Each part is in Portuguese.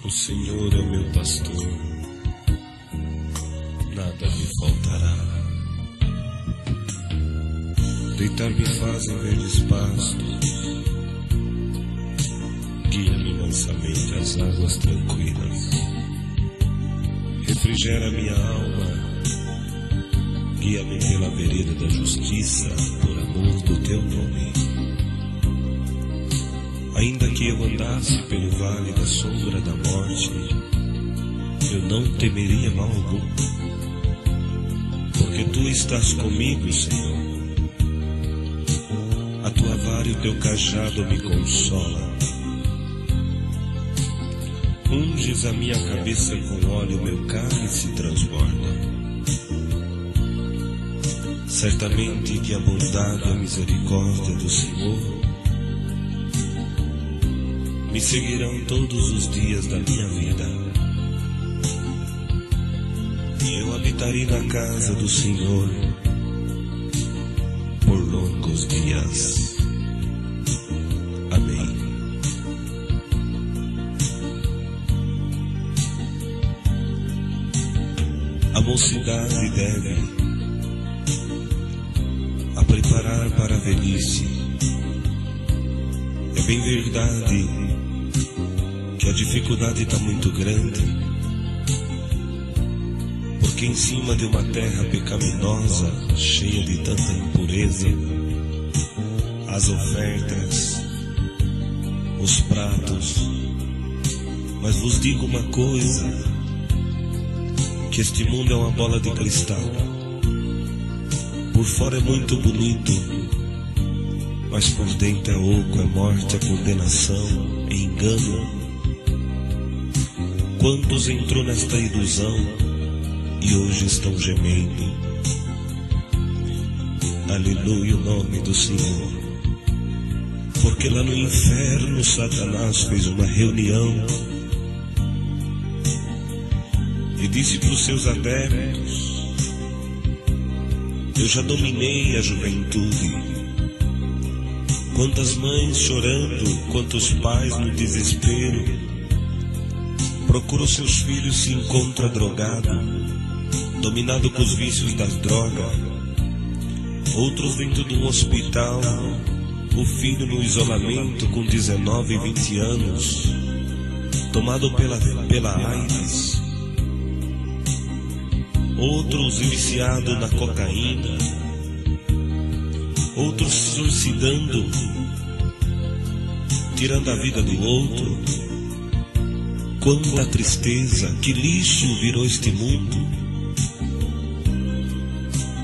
O Senhor é o meu pastor, nada me faltará. Deitar-me faz em verdes pastos, guia-me mansamente às águas tranquilas. Refrigera minha alma, guia-me pela vereda da justiça, por amor do teu nome. Ainda que eu andasse pelo vale da sombra da morte, eu não temeria mal algum, porque tu estás comigo, Senhor. A tua vara e o teu cajado me consolam. Unges a minha cabeça com óleo, meu cálice transborda. Certamente que a bondade e a misericórdia do Senhor me seguirão todos os dias da minha vida, e eu habitarei na casa do Senhor por longos dias. Amém. A mocidade deve a preparar para a velhice. É bem verdade que a dificuldade está muito grande, porque em cima de uma terra pecaminosa, cheia de tanta impureza, as ofertas, os pratos. Mas vos digo uma coisa, que este mundo é uma bola de cristal. Por fora é muito bonito, mas por dentro é oco, é morte, é condenação, é engano. Quantos entrou nesta ilusão e hoje estão gemendo? Aleluia, o nome do Senhor. Porque lá no inferno Satanás fez uma reunião e disse para os seus adeptos: eu já dominei a juventude. Quantas mães chorando, quantos pais no desespero, procura os seus filhos, se encontra drogado, dominado com os vícios das drogas. Outros dentro de um hospital, o filho no isolamento com 19 e 20 anos, tomado pela AIDS. Outros viciados na cocaína, outros se suicidando, tirando a vida do outro. Quanta tristeza, que lixo virou este mundo.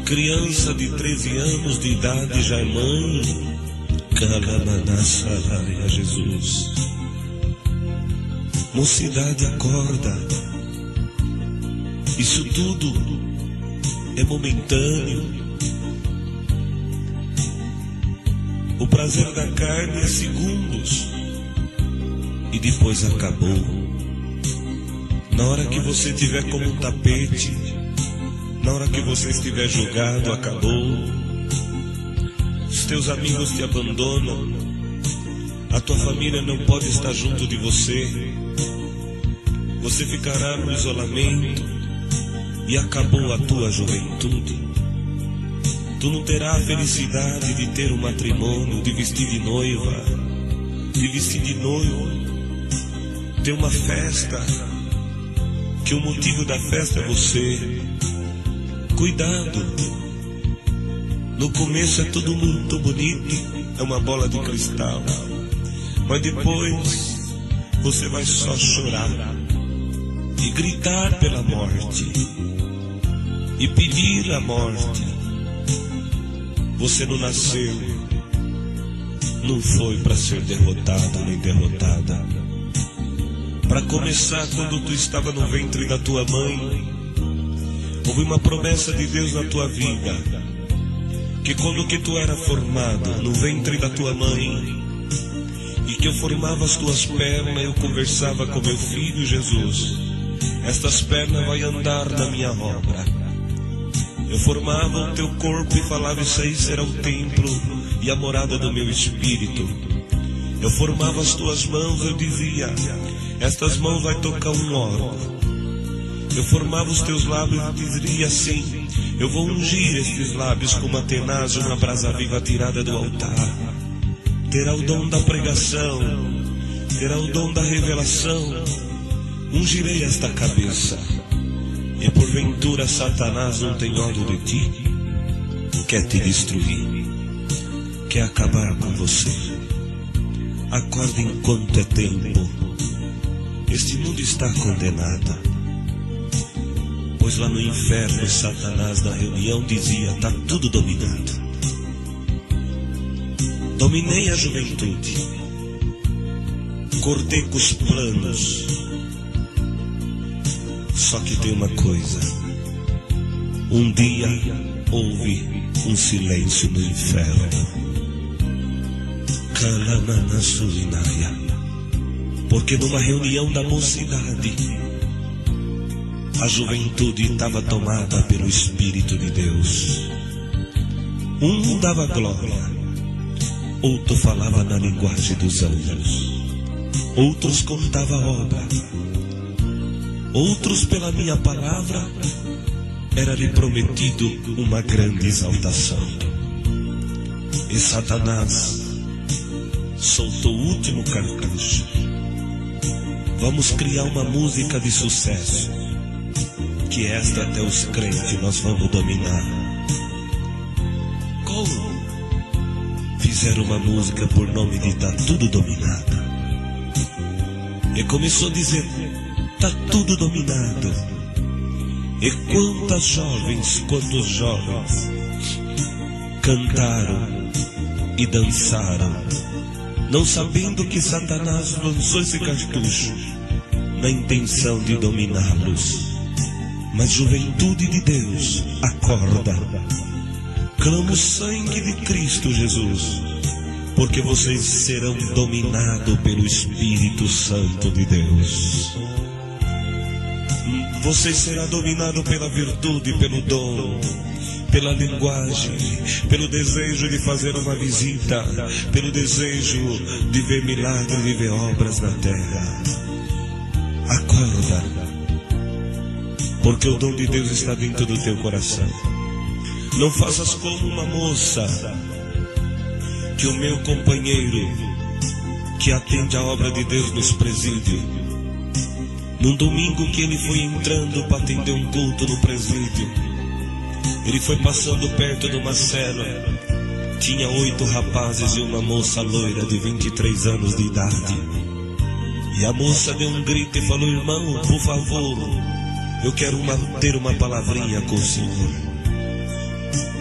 Criança de 13 anos de idade já é mãe. Calamanassarai, Jesus. Mocidade, acorda. Isso tudo é momentâneo. O prazer da carne é segundos e depois acabou. Na hora que você estiver como um tapete, na hora que você estiver julgado, acabou. Os teus amigos te abandonam, a tua família não pode estar junto de você. Você ficará no isolamento e acabou a tua juventude. Tu não terás a felicidade de ter um matrimônio, de vestir de noiva, de vestir de noivo, ter uma festa, que o motivo da festa é você. Cuidado, no começo é tudo muito bonito, é uma bola de cristal, mas depois você vai só chorar e gritar pela morte e pedir a morte. Você não nasceu, não foi para ser derrotado nem derrotada. Para começar, quando tu estava no ventre da tua mãe, houve uma promessa de Deus na tua vida, que quando que tu era formado no ventre da tua mãe, e que eu formava as tuas pernas, eu conversava com meu filho Jesus: estas pernas vão andar na minha obra. Eu formava o teu corpo e falava: isso aí será o templo e a morada do meu espírito. Eu formava as tuas mãos, eu dizia: estas mãos vai tocar um órgão. Eu formava os teus lábios e dizeria assim: eu vou ungir estes lábios como a tenaz de uma brasa viva tirada do altar. Terá o dom da pregação, terá o dom da revelação. Ungirei esta cabeça. E porventura Satanás não tem ódio de ti? Quer te destruir, quer acabar com você. Acorda enquanto é tempo. Este mundo está condenado. Pois lá no inferno Satanás na reunião dizia: está tudo dominado. Dominei a juventude, cortei com os planos. Só que tem uma coisa: um dia houve um silêncio no inferno. Porque numa reunião da mocidade, a juventude estava tomada pelo Espírito de Deus. Um dava glória, outro falava na linguagem dos anjos, outros contavam a obra, outros pela minha palavra era-lhe prometido uma grande exaltação. E Satanás soltou o último cartucho. Vamos criar uma música de sucesso, que esta até os crentes nós vamos dominar. Como? Fizeram uma música por nome de Tá Tudo Dominado. E começou a dizer: tá tudo dominado. E quantos jovens cantaram e dançaram, não sabendo que Satanás lançou esse cartucho na intenção de dominá-los. Mas juventude de Deus, acorda, clama o sangue de Cristo Jesus, porque vocês serão dominados pelo Espírito Santo de Deus. Você será dominado pela virtude, pelo dom, pela linguagem, pelo desejo de fazer uma visita, pelo desejo de ver milagres, de ver obras na terra. Acorda, porque o dom de Deus está dentro do teu coração. Não faças como uma moça, que o meu companheiro, que atende a obra de Deus nos presídios, num domingo que ele foi entrando para atender um culto no presídio, ele foi passando perto de uma cela. Tinha 8 rapazes e uma moça loira de 23 anos de idade. E a moça deu um grito e falou: irmão, por favor, eu quero ter uma palavrinha com o senhor.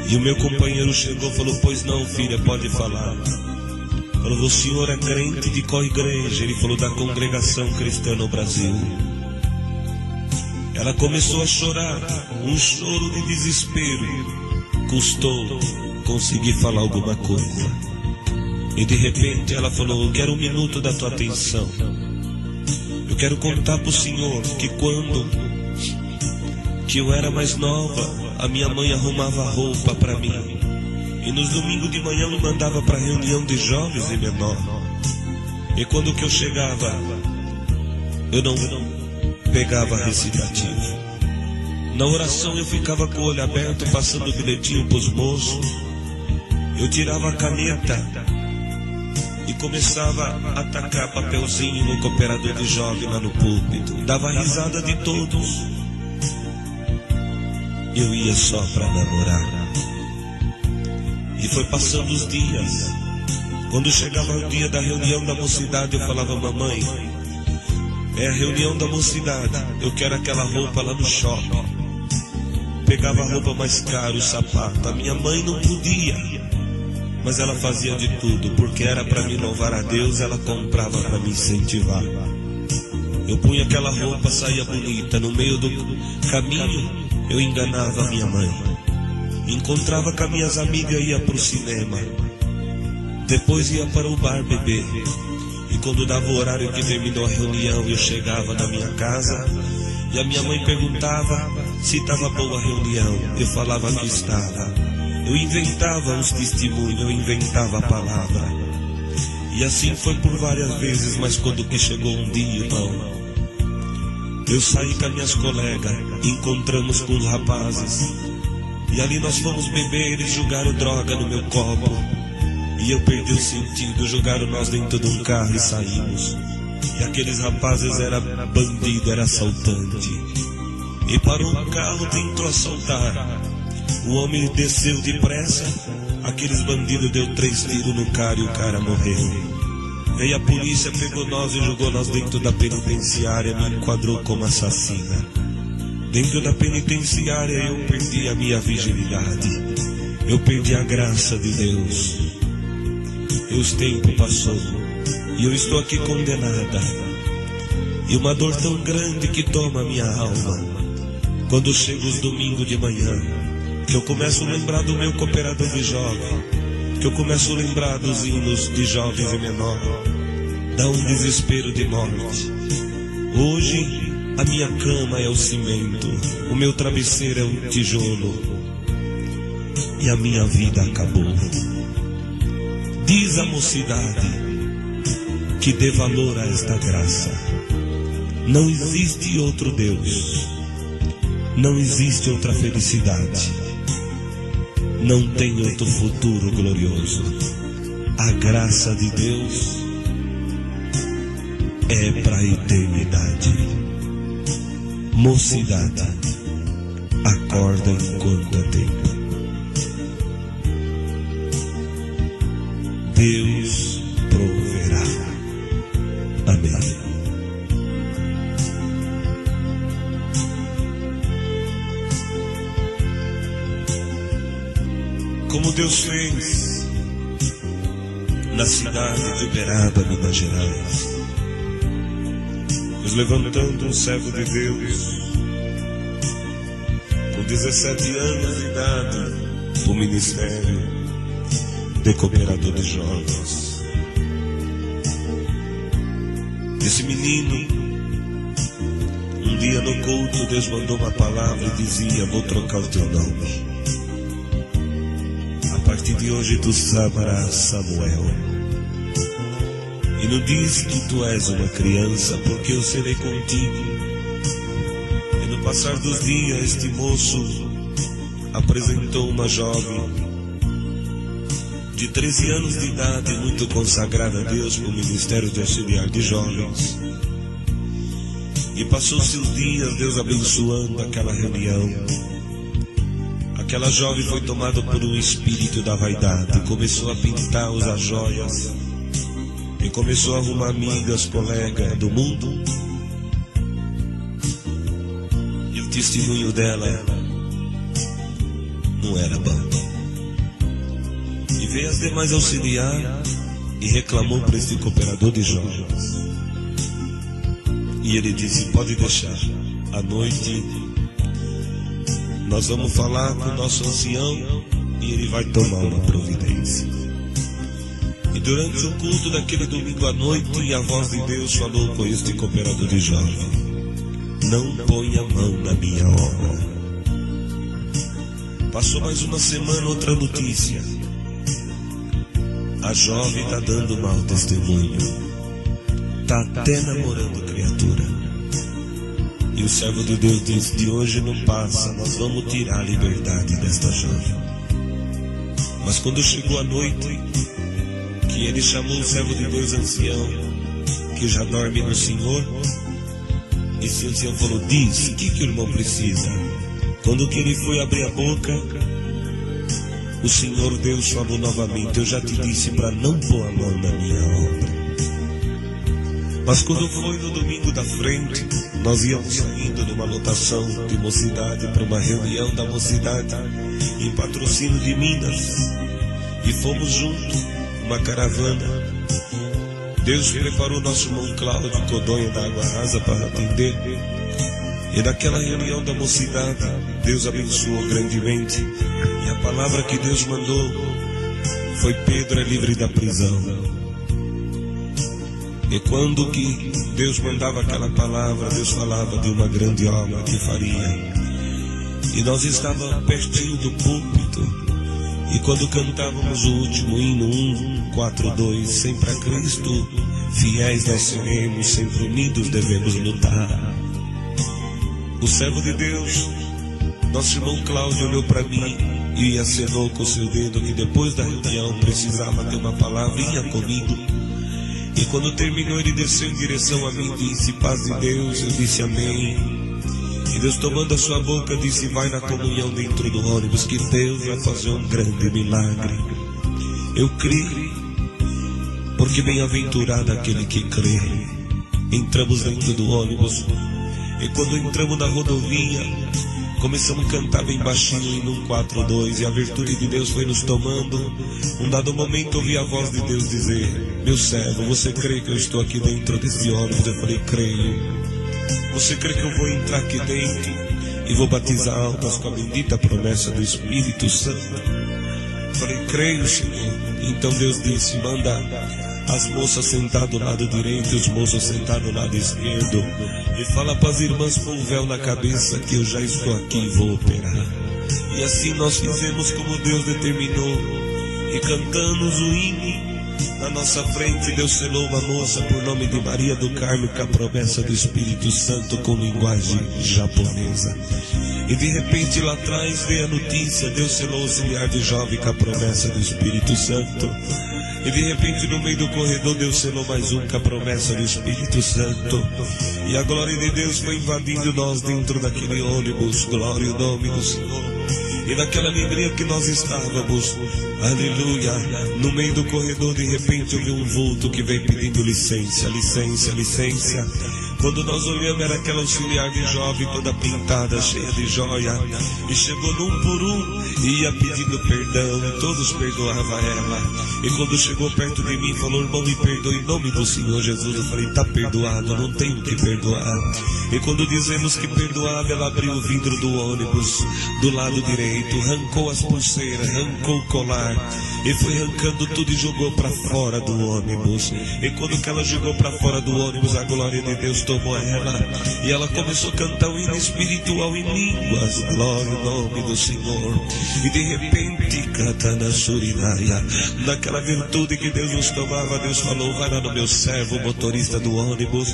E o meu companheiro chegou e falou: pois não, filha, pode falar. Falou: o senhor é crente de qual igreja? Ele falou: da Congregação Cristã no Brasil. Ela começou a chorar, um choro de desespero. Custou conseguir falar alguma coisa. E de repente ela falou: eu quero 1 minuto da tua atenção. Eu quero contar para o senhor que quando eu era mais nova, a minha mãe arrumava roupa para mim. E nos domingos de manhã me mandava para reunião de jovens e menor. E quando que eu chegava, eu não pegava recitativo. Na oração eu ficava com o olho aberto, passando o bilhetinho para os moços. Eu tirava a caneta e começava a atacar papelzinho no cooperador de jovem lá no púlpito. Dava risada de todos. Eu ia só para namorar. E foi passando os dias. Quando chegava o dia da reunião da mocidade, eu falava: mamãe, é a reunião da mocidade, eu quero aquela roupa lá no shopping. Pegava a roupa mais cara, o sapato. A minha mãe não podia, mas ela fazia de tudo, porque era para me louvar a Deus. Ela comprava para me incentivar. Eu punha aquela roupa, saía bonita. No meio do caminho eu enganava a minha mãe. Encontrava com as minhas amigas, ia para o cinema, depois ia para o bar beber. E quando dava o horário que terminou a reunião, eu chegava na minha casa e a minha mãe perguntava se estava boa a reunião. Eu falava que estava. Eu inventava os testemunhos, eu inventava a palavra. E assim foi por várias vezes, mas quando que chegou um dia, irmão, eu saí com as minhas colegas, encontramos com os rapazes, e ali nós fomos beber e jogaram droga no meu copo. E eu perdi o sentido, jogaram nós dentro de um carro e saímos. E aqueles rapazes eram bandido, era assaltante. E parou um carro, tentou assaltar. O homem desceu depressa, aqueles bandidos deu 3 tiros no cara e o cara morreu. Veio a polícia, pegou nós e jogou nós dentro da penitenciária, me enquadrou como assassina. Dentro da penitenciária eu perdi a minha virgindade, eu perdi a graça de Deus. E os tempos passou e eu estou aqui condenada. E uma dor tão grande que toma minha alma. Quando chega os domingos de manhã, que eu começo a lembrar do meu cooperador de jovem, que eu começo a lembrar dos hinos de jovens e menor, dá um desespero de morte. Hoje a minha cama é o cimento, o meu travesseiro é um tijolo, e a minha vida acabou. Diz a mocidade que dê valor a esta graça. Não existe outro Deus, não existe outra felicidade, não tem outro futuro glorioso. A graça de Deus é para a eternidade. Mocidade, acorda enquanto é tempo. Deus proverá. Amém. Como Deus fez na cidade de Uberaba, Minas Gerais, Deus levantando um servo de Deus com 17 anos de idade para o ministério de cooperador de jovens. Esse menino, um dia no culto, Deus mandou uma palavra e dizia: vou trocar o teu nome. A partir de hoje tu chamarás Samuel. E não diz que tu és uma criança, porque eu serei contigo. E no passar dos dias, este moço apresentou uma jovem de 13 anos de idade, muito consagrada a Deus para o Ministério de Auxiliar de Jovens. E passou-se os dias, Deus abençoando aquela reunião. Aquela jovem foi tomada por um espírito da vaidade, começou a pintar, usar joias, e começou a arrumar amigas, colegas do mundo. E o testemunho dela não era bom. E veio as demais auxiliar e reclamou para este cooperador de jovens. E ele disse: pode deixar, à noite nós vamos falar com o nosso ancião e ele vai tomar uma providência. E durante o culto daquele domingo à noite, a voz de Deus falou com este cooperador de jovem: não ponha a mão na minha obra. Passou mais uma semana, outra notícia: a jovem está dando mau testemunho, está até namorando criatura. E o servo de Deus disse: de hoje não passa, nós vamos tirar a liberdade desta jovem. Mas quando chegou a noite, que ele chamou o servo de Deus ancião, que já dorme no Senhor, e esse ancião falou: diz, o que o irmão precisa? Quando que ele foi abrir a boca, o Senhor Deus falou novamente: eu já te disse para não pôr a mão na minha obra. Mas quando foi no domingo da frente, nós íamos saindo de uma lotação de mocidade para uma reunião da mocidade em Patrocínio de Minas, e fomos juntos, uma caravana. Deus preparou nosso irmão Cláudio Codonha da Água Rasa para atender. E naquela reunião da mocidade, Deus abençoou grandemente. E a palavra que Deus mandou foi: Pedro é livre da prisão. E quando que Deus mandava aquela palavra, Deus falava de uma grande obra que faria. E nós estávamos pertinho do púlpito, e quando cantávamos o último hino, 142, sempre a Cristo, fiéis nós seremos, sempre unidos devemos lutar. O servo de Deus, nosso irmão Cláudio, olhou para mim e acenou com seu dedo que depois da reunião precisava ter uma palavrinha comigo. E quando terminou, ele desceu em direção a mim e disse: paz de Deus. Eu disse amém. E Deus, tomando a sua boca, disse: vai na comunhão dentro do ônibus, que Deus vai fazer um grande milagre. Eu criei, porque bem-aventurado aquele que crê. Entramos dentro do ônibus, e quando entramos na rodovia, começamos a cantar bem baixinho em 142, e a virtude de Deus foi nos tomando. Um dado momento ouvi a voz de Deus dizer: meu servo, você crê que eu estou aqui dentro desse ônibus? Eu falei: creio. Você crê que eu vou entrar aqui dentro e vou batizar almas com a bendita promessa do Espírito Santo? Eu falei: creio, Senhor. Então Deus disse: manda as moças sentar do lado direito e os moços sentar do lado esquerdo, e fala para as irmãs pôr o véu na cabeça que eu já estou aqui e vou operar. E assim nós fizemos como Deus determinou, e cantamos o hino. Na nossa frente Deus selou uma moça por nome de Maria do Carmo com a promessa do Espírito Santo com linguagem japonesa. E de repente lá atrás veio a notícia: Deus selou o auxiliar de jovem com a promessa do Espírito Santo. E de repente no meio do corredor Deus selou mais um com a promessa do Espírito Santo. E a glória de Deus foi invadindo nós dentro daquele ônibus. Glória ao nome do Senhor. E naquela alegria que nós estávamos, aleluia, no meio do corredor de repente eu vi um vulto que veio pedindo licença, licença, licença. Quando nós olhamos, era aquela auxiliar de jovem toda pintada, cheia de joia, e chegou num por um e ia pedindo perdão, e todos perdoavam ela. E quando chegou perto de mim, falou: irmão, me perdoe em nome do Senhor Jesus. Eu falei: está perdoado, não tenho que perdoar. E quando dizemos que perdoava, ela abriu o vidro do ônibus do lado direito, arrancou as pulseiras, arrancou o colar, e foi arrancando tudo e jogou para fora do ônibus. E quando que ela jogou para fora do ônibus, a glória de Deus tomou ela, e ela começou a cantar um hino espiritual em línguas. Glória ao nome do Senhor. E de repente, Katana Surinaia, naquela virtude que Deus nos tomava, Deus falou: vai lá no meu servo, motorista do ônibus,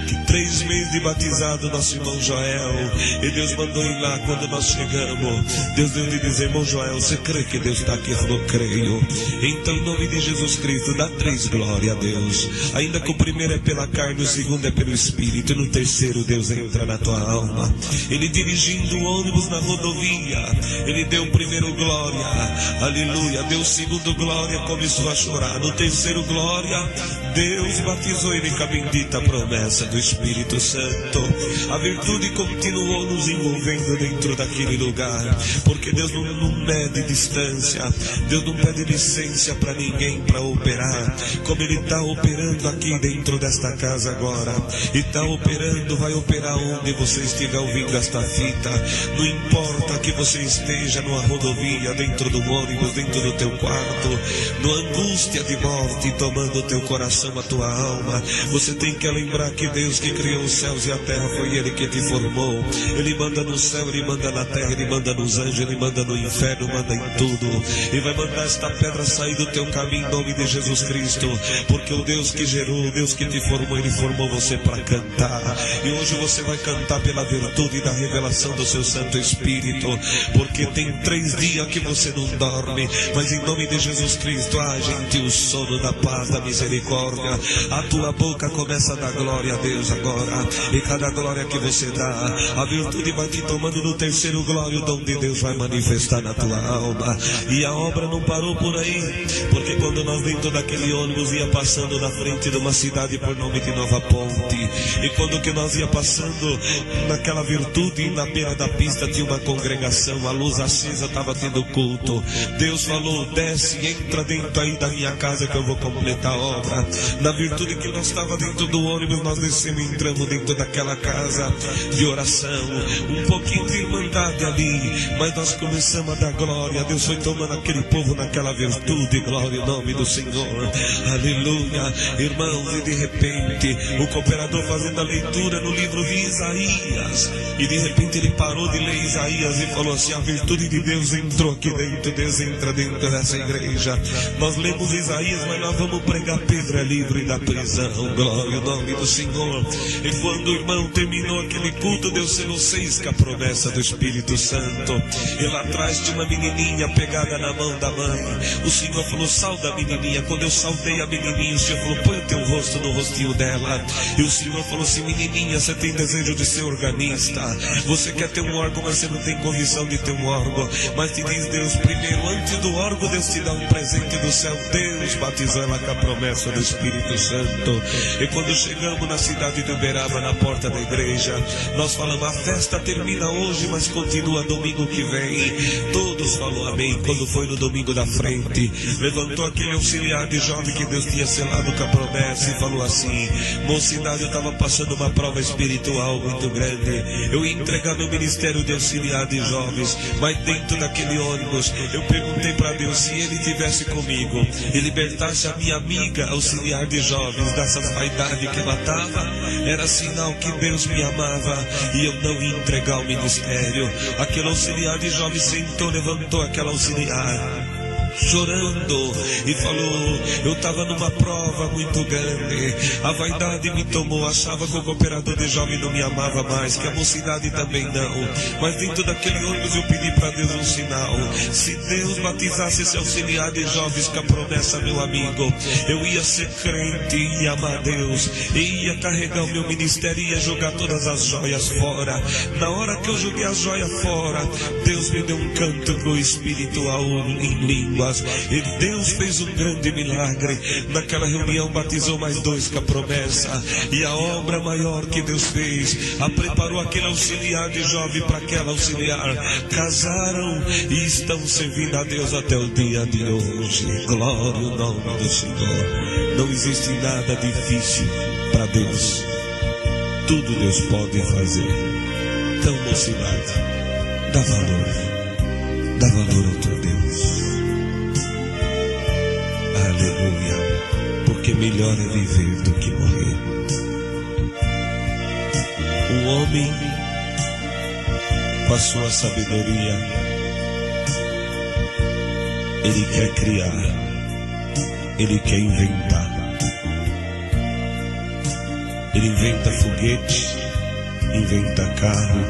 que 3 meses de batizado, nosso irmão Joel. E Deus mandou ir lá. Quando nós chegamos, Deus deu de dizer: irmão Joel, você crê que Deus está aqui? Ele falou: creio. Então em nome de Jesus Cristo, dá 3 glória a Deus. Ainda que o primeiro é pela carne, o segundo é pelo Espírito, e no terceiro Deus entra na tua alma. Ele dirigindo o ônibus na rodovia, ele deu o primeiro glória, aleluia, deu o segundo glória, começou a chorar. No terceiro glória, Deus batizou ele com a bendita promessa do Espírito Santo. A virtude continuou nos envolvendo dentro daquele lugar, porque Deus não mede distância, Deus não pede licença para ninguém para operar, como Ele está operando aqui dentro desta casa agora, e está operando, vai operar onde você estiver ouvindo esta fita. Não importa que você esteja numa rodovia, dentro do ônibus, dentro do teu quarto, numa angústia de morte tomando o teu coração, a tua alma, você tem que lembrar que Deus que criou os céus e a terra foi Ele que te formou. Ele manda no céu, Ele manda na terra, Ele manda nos anjos, Ele manda no inferno, manda em tudo, e vai mandar esta pedra sair do teu caminho em nome de Jesus Cristo, porque o Deus que gerou, o Deus que te formou, Ele formou você para cantar. E hoje você vai cantar pela virtude da revelação do seu Santo Espírito, porque tem 3 dias que você não dorme, mas em nome de Jesus Cristo haja em ti o sono da paz, da misericórdia. A tua boca começa a dar glória a Deus agora, e cada glória que você dá, a virtude vai te tomando. No terceiro glória, o dom de Deus vai manifestar na tua alma. E a obra não parou por aí, porque quando nós dentro daquele ônibus ia passando na frente de uma cidade por nome de Nova Ponte, e quando que nós ia passando naquela virtude, na beira da pista tinha uma congregação, a luz acesa, estava tendo culto. Deus falou: desce, entra dentro aí da minha casa que eu vou completar a obra. Na virtude que nós estava dentro do ônibus, nós descemos e entramos dentro daquela casa de oração, um pouquinho de irmandade ali, mas nós começamos a dar glória. Deus foi tomando aquele povo naquela virtude. Glória ao nome do Senhor. Aleluia. Irmãos, e de repente o cooperador fazendo a leitura no livro de Isaías, e de repente ele parou de ler Isaías e falou assim: a virtude de Deus entrou aqui dentro. Deus entra dentro dessa igreja. Nós lemos Isaías, mas nós vamos pregar Pedro é livre da prisão. Glória ao nome do Senhor. E quando o irmão terminou aquele culto, Deus selou 6 com a promessa do Espírito Santo. E lá atrás tinha uma menininha pegada na mão da mãe. O Senhor falou: sauda a menininha. Quando eu saudei a menininha, o Senhor falou: põe o teu rosto no rostinho dela. E o Senhor falou assim: menininha, você tem desejo de ser organista, você quer ter um órgão, mas você não tem condição de ter um órgão. Mas te diz Deus, primeiro, antes do órgão, Deus te dá um presente do céu. Deus batizou ela com a promessa do Espírito Santo. E quando chegamos na cidade de Uberaba, na porta da igreja, nós falamos: a festa termina hoje, mas continua domingo que vem. Todos falaram amém. Quando foi no domingo da frente, levantou aquele auxiliar de jovem que Deus tinha selado com a promessa e falou assim: mocidade, eu estava passando uma prova espiritual muito grande. Eu ia entregar meu ministério de auxiliar de jovens, mas dentro daquele ônibus eu perguntei para Deus se Ele tivesse comigo e libertasse a minha amiga auxiliar de jovens dessas vaidades que ela estava, era sinal que Deus me amava e eu não ia entregar o ministério. Aquele auxiliar de jovens sentou, levantou aquela auxiliar chorando e falou: eu estava numa prova muito grande, a vaidade me tomou, achava que o cooperador de jovem não me amava mais, que a mocidade também não, mas dentro daquele ônibus eu pedi para Deus um sinal. Se Deus batizasse esse auxiliar de jovens com a promessa, meu amigo, eu ia ser crente, ia amar a Deus, ia carregar o meu ministério, ia jogar todas as joias fora. Na hora que eu joguei as joias fora, Deus me deu um cântico espiritual em língua. E Deus fez um grande milagre. Naquela reunião batizou mais 2 com a promessa. E a obra maior que Deus fez, a preparou aquele auxiliar de jovem para aquela auxiliar. Casaram e estão servindo a Deus até o dia de hoje. Glória ao nome do Senhor. Não existe nada difícil para Deus. Tudo Deus pode fazer. Então, mocidade, dá valor ao teu Deus. Aleluia, porque melhor é viver do que morrer. O homem, com a sua sabedoria, ele quer criar, ele quer inventar. Ele inventa foguete, inventa carro,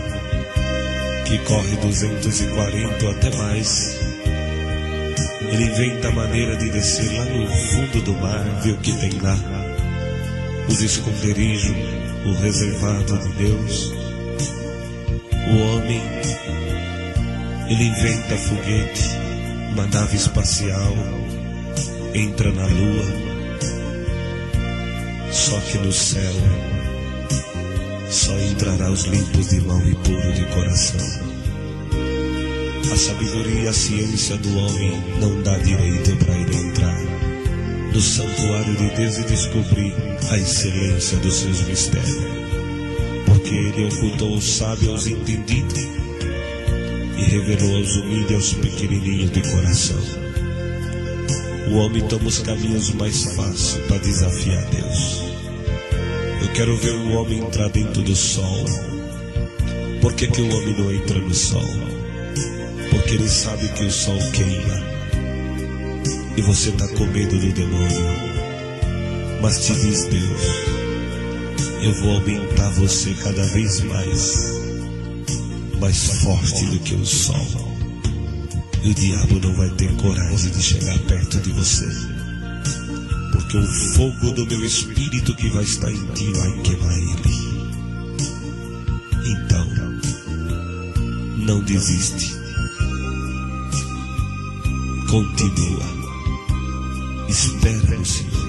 que corre 240 ou até mais. Ele inventa a maneira de descer lá no fundo do mar, ver o que tem lá, os esconderijos, o reservado de Deus. O homem, ele inventa foguete, uma nave espacial, entra na lua. Só que no céu só entrará os limpos de mão e puro de coração. A sabedoria e a ciência do homem não dá direito para ele entrar no santuário de Deus e descobrir a excelência dos seus mistérios, porque ele ocultou os sábios aos entendidos e revelou aos humildes e aos pequenininhos de coração. O homem toma os caminhos mais fáceis para desafiar Deus. Eu quero ver o homem entrar dentro do sol. Por que o homem não entra no sol? Porque ele sabe que o sol queima e você está com medo do demônio. Mas te diz Deus: eu vou aumentar você cada vez mais forte do que o sol. E o diabo não vai ter coragem de chegar perto de você, porque o fogo do meu espírito que vai estar em ti vai queimar ele. Então, não desiste. Continua. Espera no Senhor.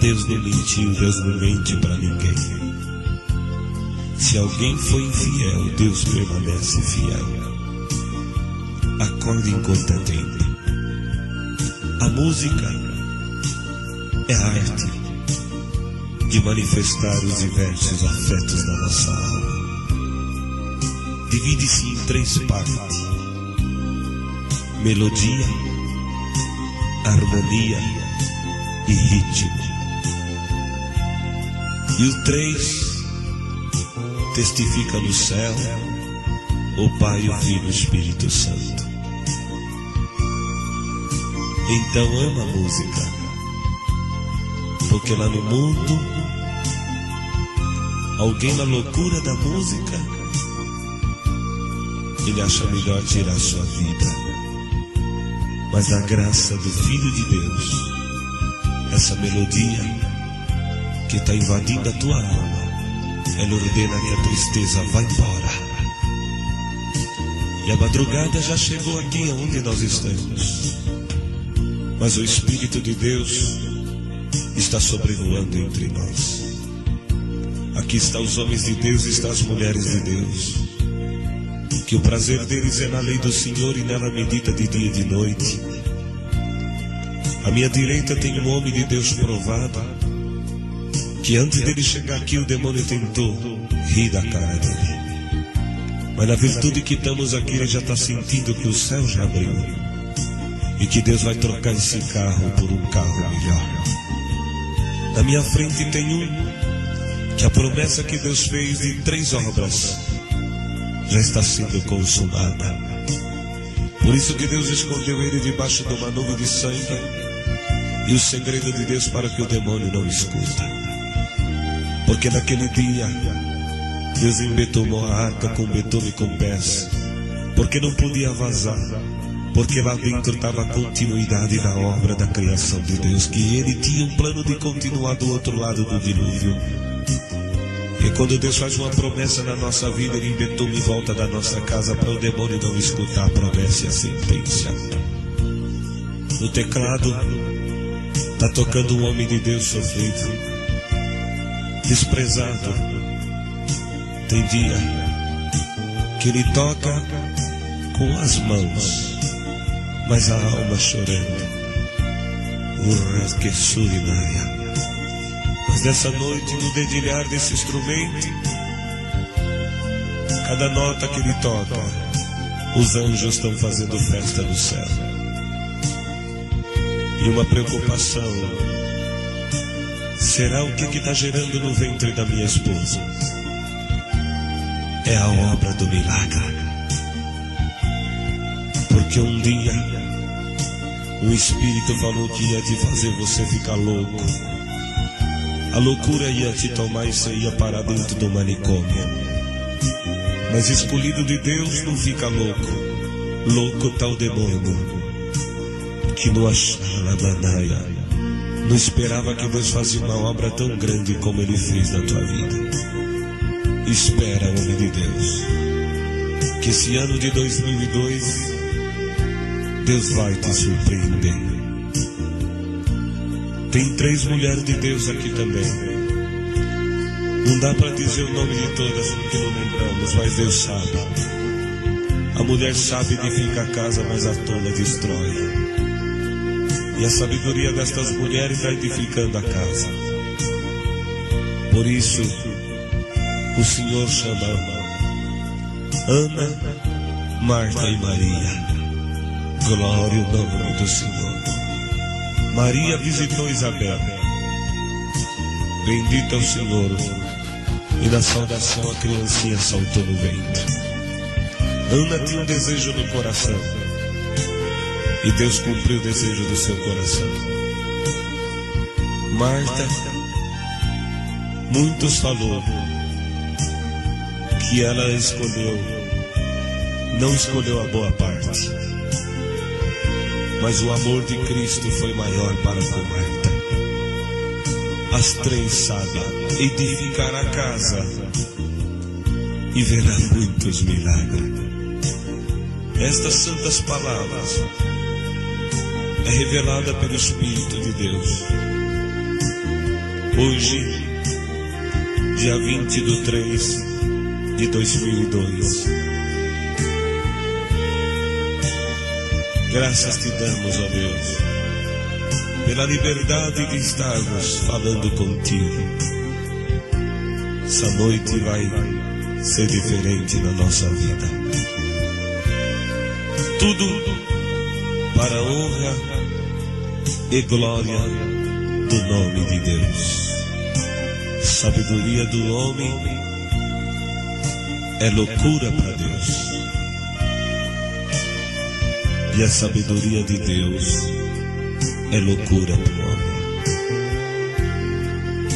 Deus não mentiu, Deus não mente para ninguém. Se alguém foi infiel, Deus permanece fiel. Acorde enquanto é tempo. A música é a arte de manifestar os diversos afetos da nossa alma. divide-se em 3 partes: melodia, harmonia e ritmo. E o 3 testifica no céu o Pai, o Filho e o Espírito Santo. Então ama a música, porque lá no mundo, alguém na loucura da música, ele acha melhor tirar sua vida. Mas na graça do Filho de Deus, essa melodia que está invadindo a tua alma, ela ordena que a tristeza vá embora. E a madrugada já chegou aqui onde nós estamos, mas o Espírito de Deus está sobrevoando entre nós. Aqui estão os homens de Deus e estão as mulheres de Deus, que o prazer deles é na lei do Senhor e nela medita de dia e de noite. À minha direita tem um homem de Deus provado, que antes dele chegar aqui o demônio tentou rir da cara dele. Mas na virtude que estamos aqui, ele já está sentindo que o céu já abriu e que Deus vai trocar esse carro por um carro melhor. Na minha frente tem um que a promessa que Deus fez de 3 obras já está sendo consumada. Por isso que Deus escondeu ele debaixo de uma nuvem de sangue, e o segredo de Deus para que o demônio não escuta. Porque naquele dia Deus embetumou a arca com betume e com pés, porque não podia vazar, porque lá dentro estava a continuidade da obra da criação de Deus, que ele tinha um plano de continuar do outro lado do dilúvio. E quando Deus faz uma promessa na nossa vida, ele embetume em volta da nossa casa para o demônio não escutar a promessa e a sentença. No teclado está tocando um homem de Deus sofrido, desprezado. Tem dia que ele toca com as mãos, mas a alma chorando. Mas nessa noite, no dedilhar desse instrumento, cada nota que ele toca, os anjos estão fazendo festa no céu. E uma preocupação: será o que está gerando no ventre da minha esposa? É a obra do milagre. Porque um dia um Espírito falou que ia te fazer você ficar louco. A loucura ia te tomar e você ia parar dentro do manicômio. Mas escolhido de Deus não fica louco. Louco tá o demônio, que não achava Manaia, não esperava que Deus fazia uma obra tão grande como Ele fez na tua vida. Espera, homem de Deus, que esse ano de 2002 Deus vai te surpreender. Tem 3 mulheres de Deus aqui também. Não dá para dizer o nome de todas porque não lembramos, mas Deus sabe. A mulher sabe edificar a casa, mas a tola destrói. E a sabedoria destas mulheres está edificando a casa. Por isso, o Senhor chama Ana, Marta e Maria. Glória ao nome do Senhor. Maria visitou Isabel. Bendito é o Senhor. E na saudação a criancinha saltou no ventre. Ana tinha um desejo no coração, e Deus cumpriu o desejo do seu coração. Marta, muitos falou que ela não escolheu a boa parte, mas o amor de Cristo foi maior para com Marta. As 3 sabem edificar a casa e verá muitos milagres. Estas santas palavras é revelada pelo Espírito de Deus. Hoje, dia 20/3/2002, graças te damos, ó Deus, pela liberdade de estarmos falando contigo. Essa noite vai ser diferente na nossa vida. Tudo para a honra e glória do nome de Deus. Sabedoria do homem é loucura para Deus. E a sabedoria de Deus é loucura para o homem.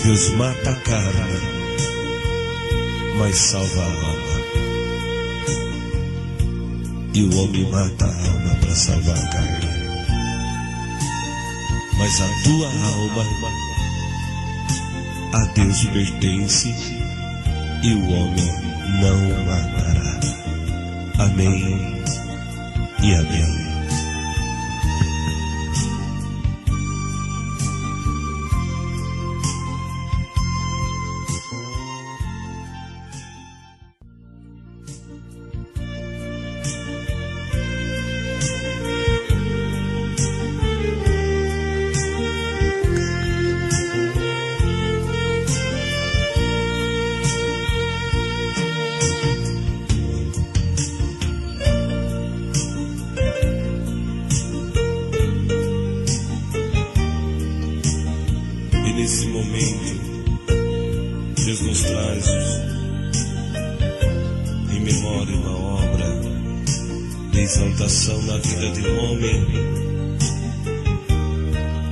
Deus mata a carne, mas salva a alma. E o homem mata a alma para salvar a carne. Mas a tua alma a Deus pertence e o homem não matará. Amém e amém. Nesse momento, Deus nos traz em memória uma obra de exaltação na vida de um homem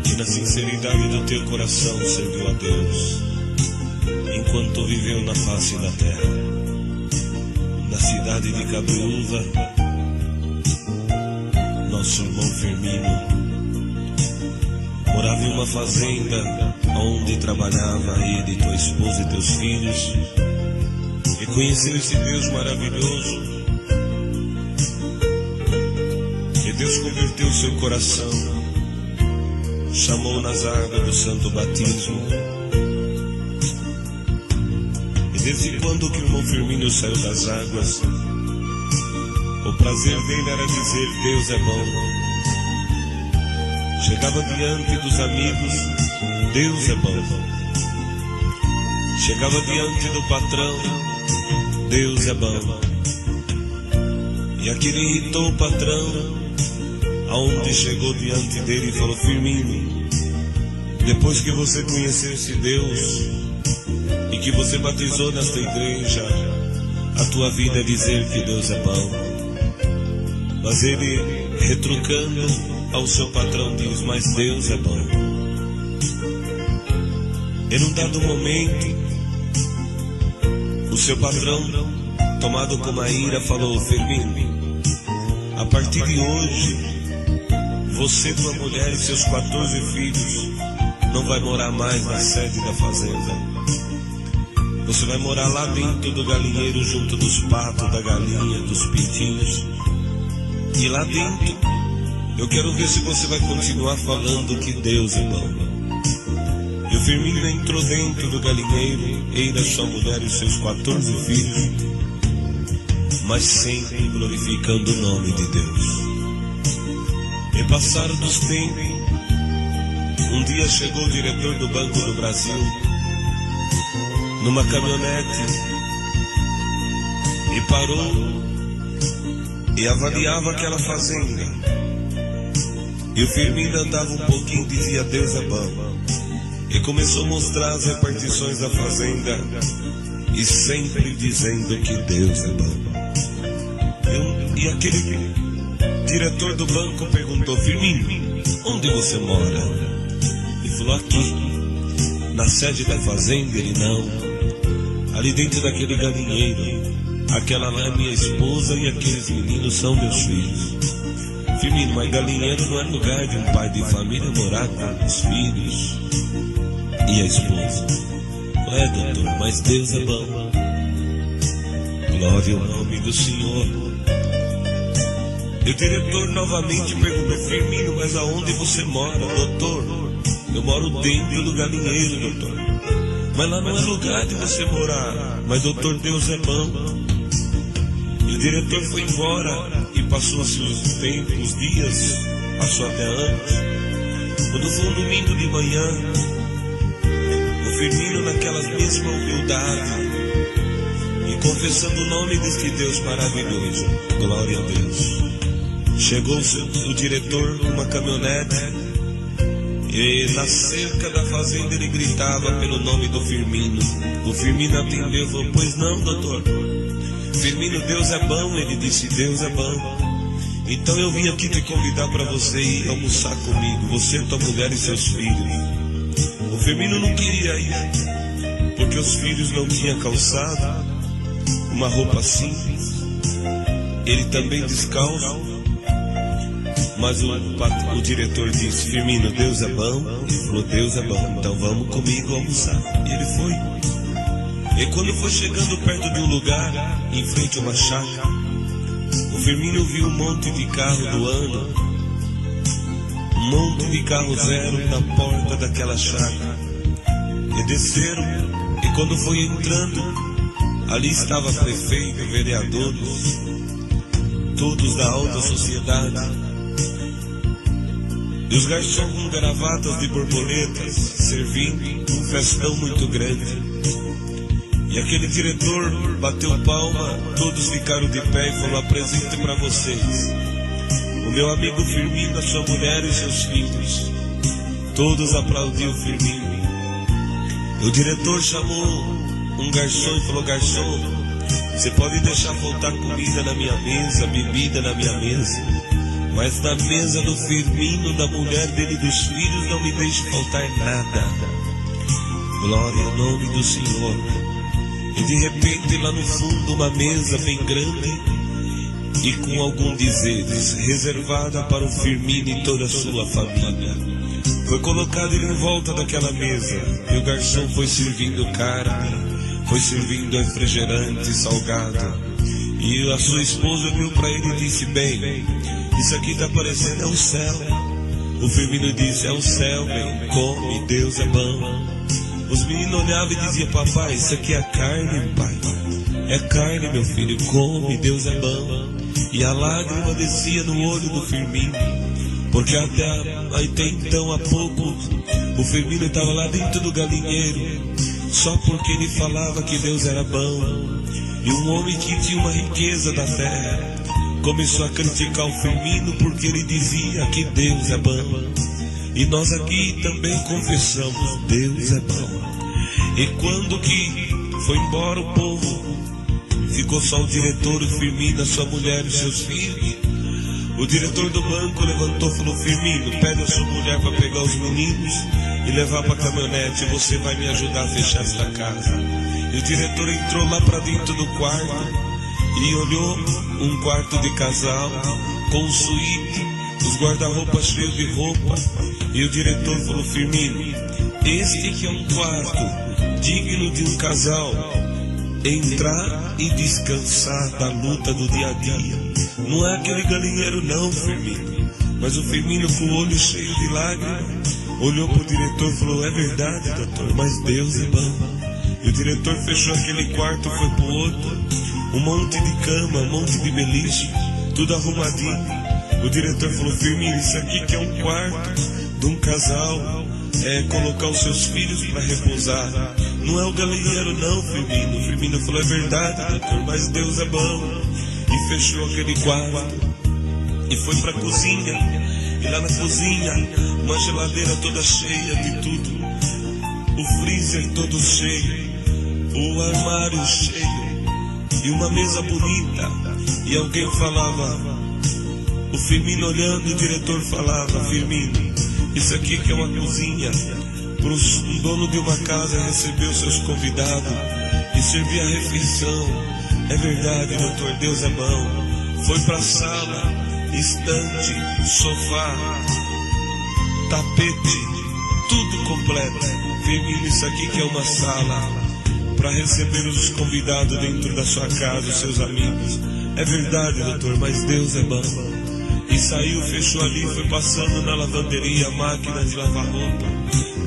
que na sinceridade do teu coração serviu a Deus enquanto viveu na face da terra. Na cidade de Cabreúva, nosso irmão Firmino morava em uma fazenda onde trabalhava ele, tua esposa e teus filhos, e conheceu esse Deus maravilhoso, e Deus converteu o seu coração, chamou nas águas do santo batismo, e desde quando que o irmão Firmino saiu das águas, o prazer dele era dizer: Deus é bom. Chegava diante dos amigos: Deus é bom. Chegava diante do patrão: Deus é bom. E aquele irritou o patrão, aonde chegou diante dele e falou: Firmino, depois que você conheceu esse Deus e que você batizou nesta igreja, a tua vida é dizer que Deus é bom. Mas ele, retrucando ao seu patrão, diz: mas Deus é bom. Em um dado momento, o seu patrão, tomado com uma ira, falou: Firmino, a partir de hoje, você, tua mulher e seus 14 filhos não vai morar mais na sede da fazenda. Você vai morar lá dentro do galinheiro, junto dos patos, da galinha, dos pintinhos. E lá dentro, eu quero ver se você vai continuar falando que Deus é bom. E o Firmino entrou dentro do galinheiro, ele, a sua mulher e seus 14 filhos, mas sempre glorificando o nome de Deus. E passaram dos tempos, um dia chegou o diretor do Banco do Brasil, numa caminhonete, e parou e avaliava aquela fazenda. E o Firmino andava um pouquinho e dizia: Deus é bom. E começou a mostrar as repartições da fazenda, e sempre dizendo que Deus é bom. E aquele diretor do banco perguntou: Firmino, onde você mora? Ele falou: aqui, na sede da fazenda. Ele: não, ali dentro daquele galinheiro. Aquela lá é minha esposa e aqueles meninos são meus filhos. Firmino, mas galinheiro não é lugar de um pai de família morar com os filhos e a esposa. Não é, doutor, mas Deus é bom. Glória ao nome do Senhor. E o diretor novamente perguntou: Firmino, mas aonde você mora? Doutor, eu moro dentro do galinheiro, doutor. Mas lá não é lugar de você morar. Mas doutor, Deus é bom. E o diretor foi embora e passou-se os tempos, os dias, passou até anos. Quando foi um domingo de manhã, o Firmino, naquela mesma humildade, e confessando o nome deste Deus maravilhoso. Glória a Deus. Chegou o diretor com uma caminhonete e na cerca da fazenda ele gritava pelo nome do Firmino. O Firmino atendeu e falou: pois não, doutor. Firmino, Deus é bom. Ele disse: Deus é bom. Então eu vim aqui te convidar para você ir almoçar comigo, você, tua mulher e seus filhos. O Firmino não queria ir, porque os filhos não tinham calçado, uma roupa simples, ele também descalço. Mas o diretor disse: Firmino, Deus é bom. Ele falou: Deus é bom, então vamos comigo almoçar. E ele foi. E quando foi chegando perto de um lugar, em frente a uma chácara, o Firmino viu um monte de carro do ano, um monte de carro zero na porta daquela chácara. E desceram, e quando foi entrando, ali estava prefeito, vereadores, todos da alta sociedade. E os garçons com gravatas de borboletas, servindo um festão muito grande. E aquele diretor bateu palma, todos ficaram de pé e falou: apresente para vocês o meu amigo Firmino, a sua mulher e seus filhos. Todos aplaudiram Firmino. O diretor chamou um garçom e falou: garçom, você pode deixar faltar comida na minha mesa, bebida na minha mesa, mas na mesa do Firmino, da mulher dele e dos filhos, não me deixe faltar nada. Glória ao nome do Senhor. E de repente lá no fundo uma mesa bem grande e com alguns dizeres, reservada para o Firmino e toda a sua família. Foi colocado ele em volta daquela mesa e o garçom foi servindo carne, foi servindo refrigerante, salgado. E a sua esposa viu para ele e disse: bem, isso aqui está parecendo é o céu. O Firmino disse: é o céu, bem, come, Deus é bom. Os meninos olhavam e diziam: papai, isso aqui é carne, pai. É carne, meu filho, come, Deus é bom. E a lágrima descia no olho do Firmino, porque até então, há pouco, o Firmino estava lá dentro do galinheiro, só porque ele falava que Deus era bom. E um homem que tinha uma riqueza da terra começou a criticar o Firmino porque ele dizia que Deus é bom. E nós aqui também confessamos: Deus é bom. E quando que foi embora o povo, ficou só o diretor, o Firmino, a sua mulher e seus filhos. O diretor do banco levantou e falou: Firmino, pede a sua mulher para pegar os meninos e levar para a caminhonete, você vai me ajudar a fechar esta casa. E o diretor entrou lá para dentro do quarto e olhou um quarto de casal com suíte, os guarda-roupas cheios de roupa. E o diretor falou: Firmino, este que é um quarto digno de um casal entrar e descansar da luta do dia a dia. Não é aquele galinheiro não, Firmino. Mas o Firmino, com o olho cheio de lágrimas, olhou para o diretor e falou: é verdade, doutor, mas Deus é bom. E o diretor fechou aquele quarto, foi para o outro, um monte de cama, um monte de beliche, tudo arrumadinho. O diretor falou: Firmino, isso aqui que é um quarto de um casal, é colocar os seus filhos para repousar. Não é o galinheiro não, Firmino. O Firmino falou: é verdade, doutor, mas Deus é bom. E fechou aquele quarto e foi para a cozinha. E lá na cozinha, uma geladeira toda cheia de tudo, o freezer todo cheio, o armário cheio e uma mesa bonita. E alguém falava, o Firmino olhando, o diretor falava: Firmino, isso aqui que é uma cozinha para um dono de uma casa receber os seus convidados e servir a refeição. É verdade, doutor, Deus é bom. Foi para a sala, estante, sofá, tapete, tudo completo. Firmino, isso aqui que é uma sala para receber os convidados dentro da sua casa, os seus amigos. É verdade, doutor, mas Deus é bom. E saiu, fechou ali, foi passando na lavanderia, máquina de lavar roupa,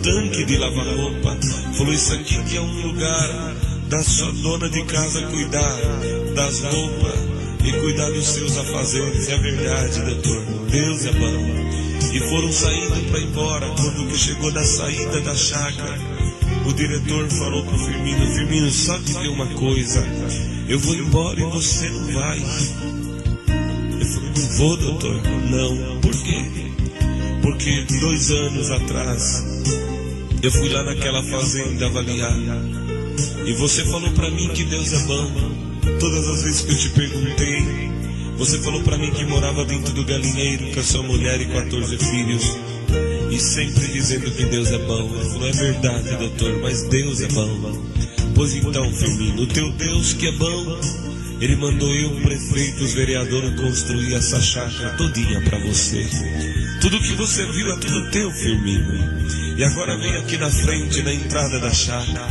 tanque de lavar roupa. Falou: isso aqui que é um lugar da sua dona de casa cuidar das roupas e cuidar dos seus afazeres. É verdade, doutor, Deus é bom. E foram saindo para ir embora. Quando que chegou na saída da chácara, o diretor falou para o Firmino: Firmino, só te dizer uma coisa, eu vou embora e você não vai. Eu falei, não vou, doutor. Não. Por quê? Porque 2 anos atrás eu fui lá naquela fazenda avaliar e você falou pra mim que Deus é bom. Todas as vezes que eu te perguntei, você falou pra mim que morava dentro do galinheiro com a sua mulher e 14 filhos, e sempre dizendo que Deus é bom. Ele falou, é verdade, doutor, mas Deus é bom. Pois então, Firmino, o teu Deus que é bom, ele mandou eu, o prefeito, os vereadores, construir essa chácara todinha pra você. Tudo que você viu é tudo teu, Firmino. E agora vem aqui na frente, na entrada da chácara,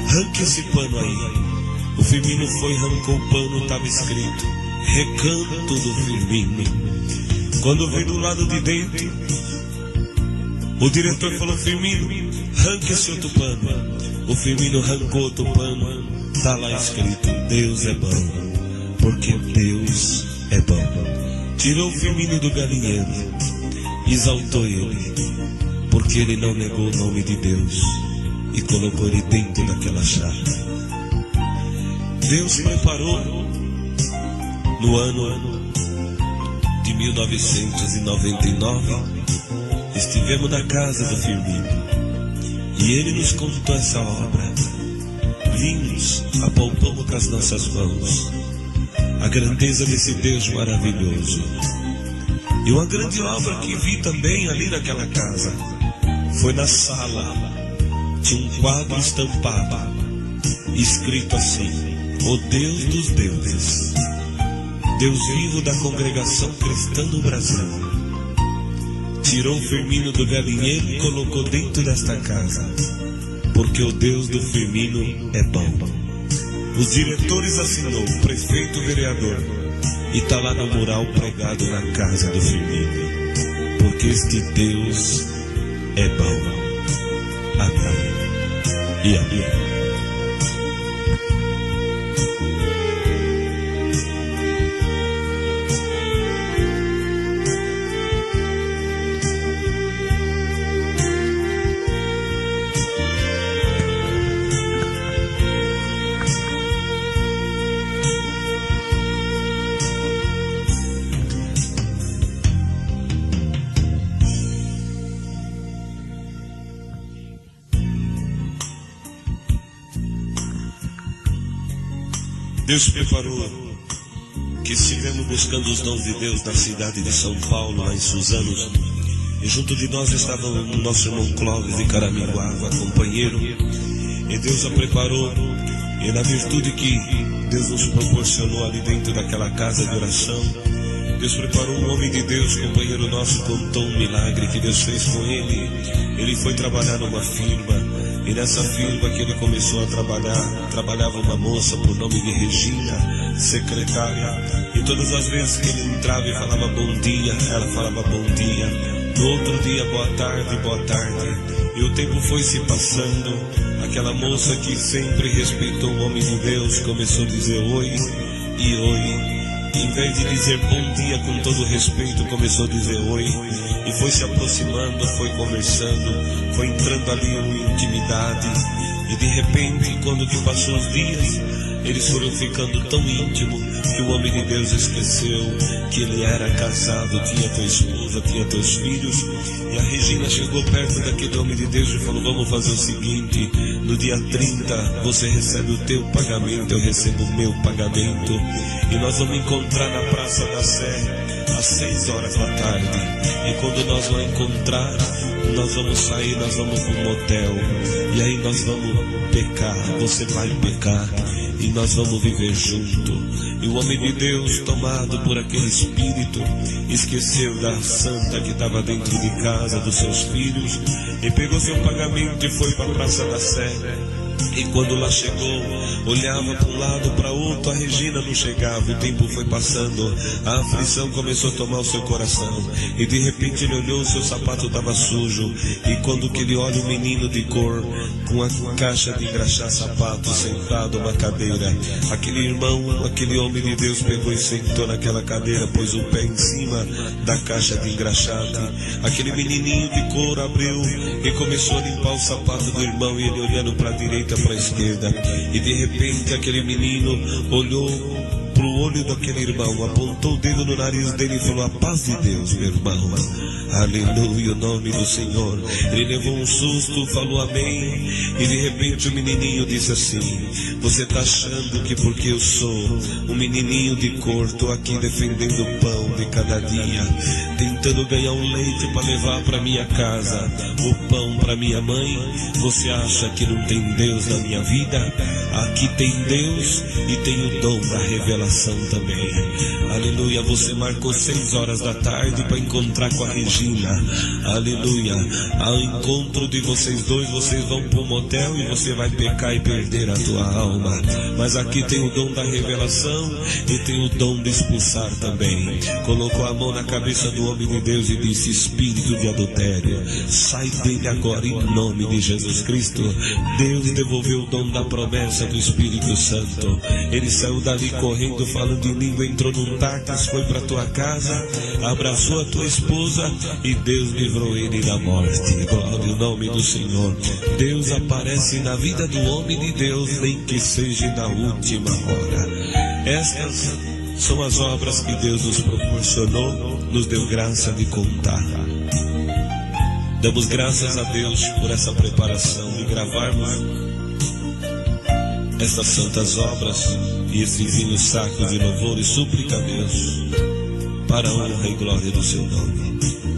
arranque esse pano aí. O Firmino foi, arrancou o pano, estava escrito Recanto do Firmino. Quando veio do lado de dentro, o diretor falou, Firmino, arranque esse outro pano. O Firmino arrancou outro pano, está lá escrito, Deus é bom, porque Deus é bom. Tirou o Firmino do galinheiro, exaltou ele, porque ele não negou o nome de Deus e colocou ele dentro daquela chácara. Deus preparou no ano de 1999, estivemos na casa do Firmino e ele nos contou essa obra. Vimos, apalpamos com as nossas mãos a grandeza desse Deus maravilhoso. E uma grande obra que vi também ali naquela casa foi na sala. Tinha um quadro estampado, escrito assim, o Deus dos deuses, Deus vivo da congregação cristã do Brasil. Tirou o Firmino do galinheiro e colocou dentro desta casa, porque o Deus do Firmino é bom. Os diretores assinou, o prefeito, o vereador, e está lá no mural pregado na casa do Firmino, porque este Deus é bom. Amém e amém. Deus preparou que estivemos buscando os dons de Deus na cidade de São Paulo, lá em Suzanos, e junto de nós estava o nosso irmão Clóvis de Caraminguava, companheiro, e Deus a preparou, e na virtude que Deus nos proporcionou ali dentro daquela casa de oração, Deus preparou um homem de Deus, companheiro nosso, contou um milagre que Deus fez com ele. Ele foi trabalhar numa firma, e nessa firma que ele começou a trabalhar, trabalhava uma moça por nome de Regina, secretária, e todas as vezes que ele entrava e falava bom dia, ela falava bom dia. No outro dia, boa tarde, e o tempo foi se passando. Aquela moça que sempre respeitou o homem de Deus começou a dizer oi e oi. Em vez de dizer bom dia com todo respeito, começou a dizer oi. E foi se aproximando, foi conversando, foi entrando ali em intimidade. E de repente, quando que passou os dias, eles foram ficando tão íntimos que o homem de Deus esqueceu que ele era casado, tinha tua esposa, tinha teus filhos. E a Regina chegou perto daquele homem de Deus e falou, vamos fazer o seguinte, no dia 30 você recebe o teu pagamento, eu recebo o meu pagamento, e nós vamos encontrar na Praça da Sé às 6 horas da tarde. E quando nós vamos encontrar, nós vamos sair, nós vamos para um motel, e aí nós vamos pecar, você vai pecar, e nós vamos viver junto. E o homem de Deus, tomado por aquele espírito, esqueceu da santa que estava dentro de casa dos seus filhos, e pegou seu pagamento e foi para a Praça da Sé. E quando lá chegou, olhava para um lado, para outro, a Regina não chegava, o tempo foi passando, a aflição começou a tomar o seu coração, e de repente ele olhou, o seu sapato estava sujo, e quando que ele olha o menino de cor, com a caixa de engraxar sapato, sentado numa cadeira, aquele irmão, aquele homem de Deus pegou e sentou naquela cadeira, pôs o pé em cima da caixa de engraxate, aquele menininho de cor abriu, e começou a limpar o sapato do irmão, e ele olhando para a direita direita, para a esquerda. E de repente aquele menino olhou pro olho daquele irmão, apontou o dedo no nariz dele e falou: a paz de Deus, meu irmão. Aleluia, o nome do Senhor. Ele levou um susto, falou amém. E de repente o menininho disse assim: você está achando que porque eu sou um menininho de cor, estou aqui defendendo o pão de cada dia, tentando ganhar um leite para levar para minha casa, o pão para minha mãe, você acha que não tem Deus na minha vida? Aqui tem Deus e tem o dom da revelação também. Aleluia, você marcou 6 horas da tarde para encontrar com a Regina. Aleluia, ao encontro de vocês dois, vocês vão para um motel e você vai pecar e perder a tua alma. Mas aqui tem o dom da revelação e tem o dom de expulsar também. Colocou a mão na cabeça do homem de Deus e disse: espírito de adultério, sai dele agora em nome de Jesus Cristo. Deus devolveu o dom da promessa do Espírito Santo. Ele saiu dali correndo, falando em língua, entrou num táxi, foi para tua casa, abraçou a tua esposa e Deus livrou ele da morte. Glória ao nome do Senhor. Deus aparece na vida do homem de Deus, nem que seja na última hora. Estas são as obras que Deus nos proporcionou, nos deu graça de contar. Damos graças a Deus por essa preparação de gravarmos estas santas obras e esses hinos sacros de louvor e súplica a Deus, para a honra e glória do seu nome.